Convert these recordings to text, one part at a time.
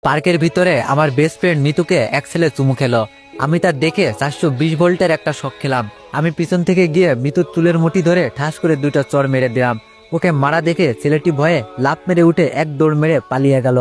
পার্কের ভিতরে আমার বেস্ট ফ্রেন্ড মিতুকে এক ছেলে চুমু খেলো। আমি তার দেখে 420 ভোল্টের একটা শক খেলাম। আমি পিছন থেকে গিয়ে মিতুর চুলের মুঠি ধরে ঠাস করে দুইটা চর মেরে দিলাম। ওকে মারা দেখে ছেলেটি ভয়ে লাফ মেরে উঠে এক দৌড় মেরে পালিয়ে গেল।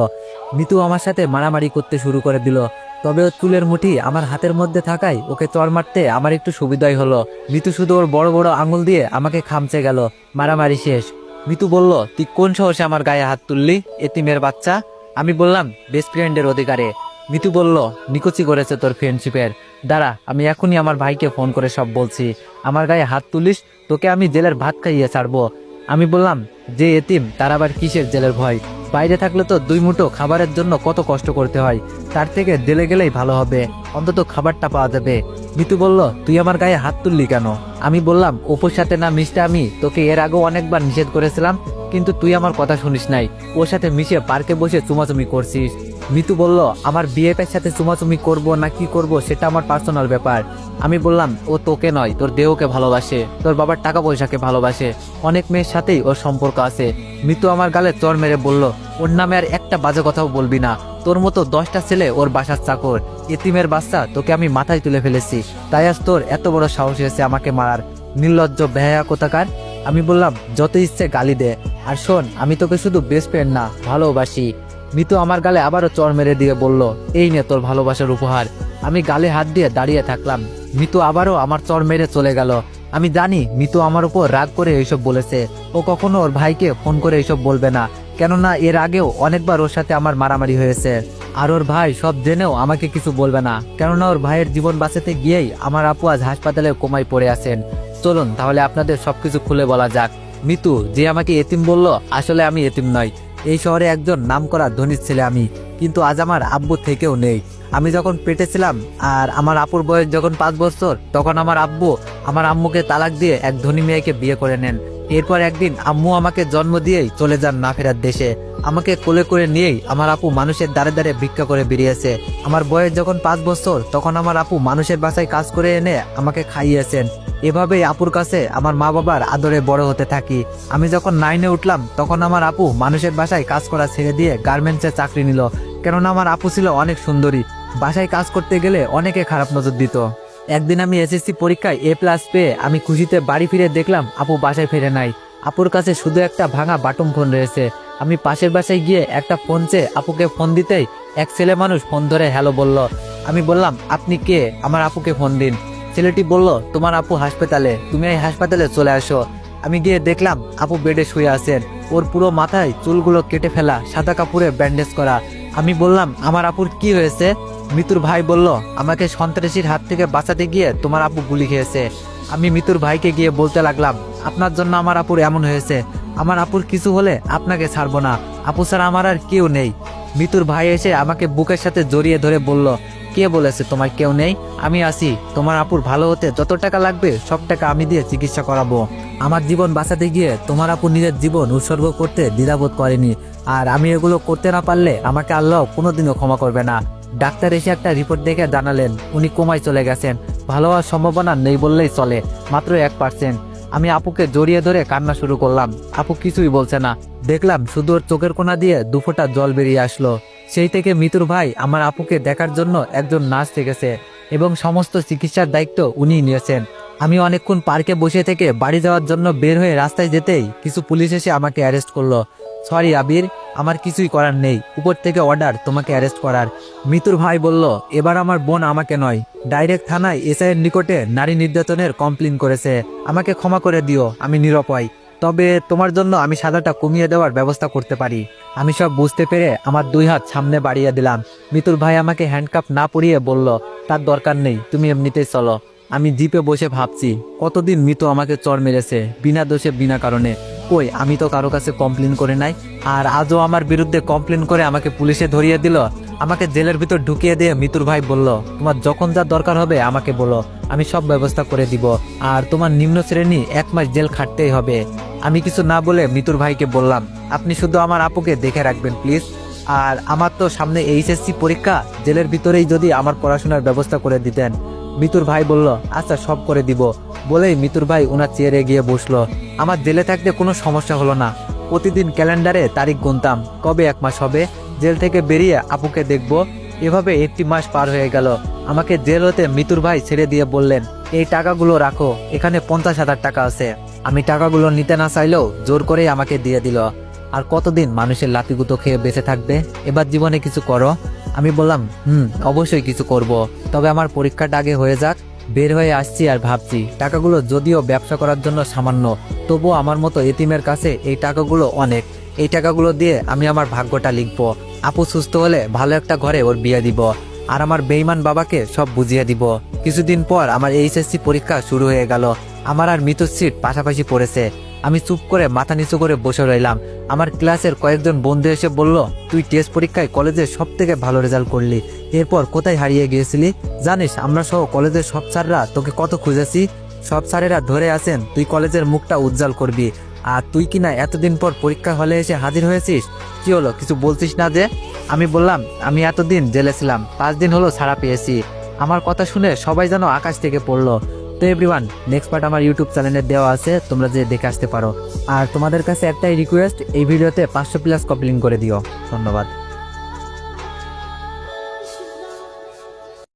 মিতু আমার সাথে মারামারি করতে শুরু করে দিল। তবে ওর চুলের মুঠি আমার হাতের মধ্যে থাকায় ওকে চর মারতে আমার একটু সুবিধাই হলো। মিতু শুধু ওর বড় বড় আঙুল দিয়ে আমাকে খামচে গেল। মারামারি শেষ। মিতু বলল, তুই কোন সাহসে আমার গায়ে হাত তুললি, এতিমের বাচ্চা? আমি বললাম, বেস্ট ফ্রেন্ডের অধিকারে। মিতু বলল, নিকুচি করেছে তোর ফ্রেন্ডশিপের। দাঁড়া, আমি এখনই আমার ভাইকে ফোন করে সব বলছি। আমার গায়ে হাত তুলিস, তোকে আমি জেলের ভাত খাইয়ে ছাড়বো। আমি বললাম, যে এতিম তার আবার কিসের জেলের ভয়? বাইরে থাকলে তো 2 মুঠো খাবারের জন্য কত কষ্ট করতে হয়, তার থেকে জেলে গেলেই ভালো হবে, অন্তত খাবারটা পাওয়া যাবে। মিতু বলল, তুই আমার গায়ে হাত তুললি কেন? আমি বললাম, অপুর সাথে না মিশতে আমি তোকে এর আগেও অনেকবার নিষেধ করেছিলাম, কিন্তু তুই আমার কথা শুনিস নাই। ওর সাথে মিশে পার্কে বসে চুমাচুমি করছিস। মিতু বলল, আমার বিএফের সাথে চুমাচুমি করব না কি করব সেটা আমার পার্সোনাল ব্যাপার। আমি বললাম, ও তোকে নয়, তোর দেহকে ভালোবাসে, তোর বাবার টাকা পয়সাকে ভালোবাসে, অনেক মেয়ের সাথেই ওর সম্পর্ক আছে। মিতু আমার গালে চর মেরে বলল, ওর নামে আর একটা বাজে কথাও বলবি না। তোর মতো 10টা ছেলে ওর বাসার চাকর, এতিমের বাচ্চা, তোকে আমি মাথায় তুলে ফেলেছি, তাই আজ তোর এত বড় সাহস হয়েছে আমাকে মারার, নির্লজ্জ বেহায়া কোথাকার। আমি বললাম, যত ইচ্ছে গালি দে, আর শোন, আমি তোকে শুধু বেস্ট ফ্রেন্ড না, ভালোবাসি। মিতু আমার গালে আবারও চর মেরে দিয়ে বলল, এই নে তোর ভালোবাসার উপহার। আমি গালে হাত দিয়ে দাঁড়িয়ে থাকলাম। মিতু আবারও আমার চর মেরে চলে গেল। আমি জানি মিতু আমার উপর রাগ করে এইসব বলেছে। ও কখনো ওর ভাইকে ফোন করে এইসব বলবে না, কেননা এর আগেও অনেকবার ওর সাথে আমার মারামারি হয়েছে। আর ওর ভাই সব জেনেও আমাকে কিছু বলবে না, কেননা ওর ভাইয়ের জীবন বাঁচাতে গিয়েই আমার আপু আজ হাসপাতালে কোমায় পড়ে আছেন। চলুন তাহলে আপনাদের সবকিছু খুলে বলা যাক। মিতু যে আমাকে এতিম বলল, আসলে আমি এতিম নয়। এই শহরে একজন নামকরা ধনীর ছেলে আমি, কিন্তু আজ আমার আব্বু থেকেও নেই। আমি যখন পেটে ছিলাম আর আমার আপুর বয়স যখন 5 বছর, তখন আমার আব্বু আমার আম্মুকে তালাক দিয়ে এক ধনী মেয়েকে বিয়ে করে নেন। এরপর একদিন আম্মু আমাকে জন্ম দিয়েই চলে যান না ফেরার দেশে। আমাকে কোলে করে নিয়েই আমার আপু মানুষের দ্বারে দ্বারে ভিক্ষা করে বেরিয়েছে। আমার বয়স যখন 5 বছর, তখন আমার আপু মানুষের বাসায় কাজ করে এনে আমাকে খাইয়েছেন। এভাবেই আপুর কাছে আমার মা বাবার আদরে বড় হতে থাকি। আমি যখন 9-এ উঠলাম, তখন আমার আপু মানুষের বাসায় কাজ করা ছেড়ে দিয়ে গার্মেন্টসে চাকরি নিল, কেননা আমার আপু ছিল অনেক সুন্দরী। বাসায় কাজ করতে গেলে অনেকে খারাপ নজর দিত। একদিন আমি এসএসসি পরীক্ষায় A+ পেয়ে আমি খুশিতে বাড়ি ফিরে দেখলাম আপু বাসায় ফিরে নাই। আপুর কাছে শুধু একটা ভাঙা বাটন ফোন রয়েছে। আমি পাশের বাসায় গিয়ে একটা ফোন চেয়ে আপুকে ফোন দিতেই এক ছেলে মানুষ ফোন ধরে হ্যালো বলল। আমি বললাম, আপনি কে? আমার আপুকে ফোন দিন। ছেলেটি বলল, তোমার আপু হাসপাতালে, তুমি এই হাসপাতালে চলে আসো। আমি গিয়ে দেখলাম আপু বেডে শুয়ে আছেন। ওর পুরো মাথায় চুলগুলো কেটে ফেলা, সাদা কাপড়ে ব্যান্ডেজ করা। আমি বললাম, আমার আপুর কি হয়েছে? মিতুর ভাই বলল, আমাকে সন্ত্রাসীর হাত থেকে বাঁচাতে গিয়ে তোমার আপু গুলি খেয়েছে। আমি মিতুর ভাইকে গিয়ে বলতে লাগলাম, আপনার জন্য আমার আপুর এমন হয়েছে, আমার আপুর কিছু হলে আপনাকে ছাড়বো না, আপু ছাড়া আমার আর কেউ নেই। মিতুর ভাই এসে আমাকে বুকের সাথে জড়িয়ে ধরে বলল, কে বলেছে তোমার কেউ নেই? আমি আছি, তোমার আপুর ভালো হতে যত টাকা লাগবে সব টাকা আমি দিয়ে চিকিৎসা করাবো। আমার জীবন বাঁচাতে গিয়ে তোমার আপু নিজের জীবন উৎসর্গ করতে দ্বিধাবোধ করেনি, আর আমি এগুলো করতে না পারলে আমাকে আল্লাহ কোনোদিনও ক্ষমা করবে না। ডাক্তার এসে একটা রিপোর্ট দেখে জানালেন উনি কোমায় চলে গেছেন। ভালো হওয়ার সম্ভাবনা নেই বললেই চলে, মাত্র 1%। আমি আপুকে জড়িয়ে ধরে কান্না শুরু করলাম। আপু কিছুই বলছে না। দেখলাম শুধু ওর চোখের কোণা দিয়ে 2 ফোঁটা জল বেরিয়ে আসলো। সেই থেকে মিতুর ভাই আমার আপুকে দেখার জন্য একজন নার্স রেখেছে এবং সমস্ত চিকিৎসার দায়িত্ব উনিই নিয়েছেন। আমি অনেকক্ষণ পার্কে বসে থেকে বাড়ি যাওয়ার জন্য বের হয়ে রাস্তায় যেতেই কিছু পুলিশ এসে আমাকে অ্যারেস্ট করলো। সরি আবির, আমার কিছুই করার নেই, উপর থেকে অর্ডার তোমাকে অ্যারেস্ট করার। মিতুর ভাই বলল, এবার আমার বোন আমাকে নয়, ডাইরেক্ট থানায় এসআই এর নিকটে নারী নির্যাতনের কমপ্লেন করেছে। আমাকে ক্ষমা করে দিও, আমি নিরুপায়। তবে তোমার জন্য আমি সাজাটা কমিয়ে দেওয়ার ব্যবস্থা করতে পারি। আমি সব বুঝতে পেরে আমার 2 হাত সামনে বাড়িয়ে দিলাম। মিতুর ভাই আমাকে হ্যান্ডকাপ না পরিয়ে বলল, তার দরকার নেই, তুমি এমনিতেই চলো। আমি জিপে বসে ভাবছি, কতদিন মিতু আমাকে চর মেরেছে বিনা দোষে বিনা কারণে। কই, আমি তো কারো কাছে কমপ্লেন করে নাই, আর আজও আমার বিরুদ্ধে কমপ্লেন করে আমাকে পুলিশে ধরিয়ে দিল। আমাকে জেলের ভিতর ঢুকিয়ে দিয়ে মিতুর ভাই বলল, তোমার যখন যা দরকার হবে আমাকে বলো, আমি সব ব্যবস্থা করে দিব, আর তোমার নিম্ন শ্রেণী 1 মাস জেল খাটতেই হবে। আমি কিছু না বলে মিতুর ভাইকে বললাম, আপনি শুধু আমার আপুকে দেখে রাখবেন প্লিজ। আর আমার তো সামনে এইচএসসি পরীক্ষা, জেলের ভিতরেই যদি আমার পড়াশোনার ব্যবস্থা করে দিতেন। মিতুর ভাই বলল, আচ্ছা সব করে দিব। বলেই মিতুর ভাই ওনার চেয়ারে গিয়ে বসলো। আমার জেলে থাকতে কোনো সমস্যা হলো না। প্রতিদিন ক্যালেন্ডারে তারিখ গুনতাম, কবে 1 মাস হবে। জেল থেকে বেরিয়ে আপুকে দেখব। এভাবে 1টি মাস পার হয়ে গেল। আমাকে জেল হতে মিতুর ভাই ছেড়ে দিয়ে বললেন, এই টাকাগুলো রাখো, এখানে 50,000 টাকা আছে। আমি টাকাগুলো নিতে না চাইলেও জোর করেই আমাকে দিয়ে দিল। আর কতদিন মানুষের লাতিগুতো খেয়ে বেঁচে থাকবে? এবার জীবনে কিছু করো। আমি বললাম, অবশ্যই কিছু করব, তবে আমার পরীক্ষাটা আগে হয়ে যাক। বের হয়ে আসছি আর ভাবছি, টাকাগুলো যদিও ব্যবসা করার জন্য সামান্য, তবুও আমার মতো এতিমের কাছে এই টাকাগুলো অনেক। এই টাকাগুলো দিয়ে আমি আমার ভাগ্যটা লিখবো। আপু সুস্থ হলে ভালো একটা ঘরে ওর বিয়ে দিব, আর আমার বেইমান বাবাকে সব বুঝিয়ে দিব। কিছুদিন পর আমার এইচএসসি পরীক্ষা শুরু হয়ে গেল। আমার আর মিতুর সিট পাশাপাশি পড়েছে। আমি চুপ করে মাথা নিচু করে বসে রইলাম। আমার ক্লাসের কয়েকজন বন্ধু এসে বলল, তুই টেস্ট পরীক্ষায় কলেজে সব থেকে ভালো রেজাল্ট করলি, এরপর কোথায় হারিয়ে গিয়েছিলি? জানিস আমরা সহ কলেজের সব স্যাররা তোকে কত খুঁজেছি। সব স্যারেরা ধরে আছেন তুই কলেজের মুখটা উজ্জ্বল করবি, আর তুই কিনা এতদিন পর পরীক্ষা হলে এসে হাজির হয়েছিস। কি হলো, কিছু বলছিস না যে? আমি বললাম, আমি এতদিন জেলে ছিলাম, 5 দিন হলো ছাড়া পেয়েছি। আমার কথা শুনে সবাই যেন আকাশ থেকে পড়লো। তো এভরিওয়ান, নেক্সট পার্ট আমার ইউটিউব চ্যানেলে দেওয়া আছে, তোমরা যে দেখে আসতে পারো। আর তোমাদের কাছে একটাই রিকোয়েস্ট, এই ভিডিওতে 500+ কপি লিঙ্ক করে দিও। ধন্যবাদ।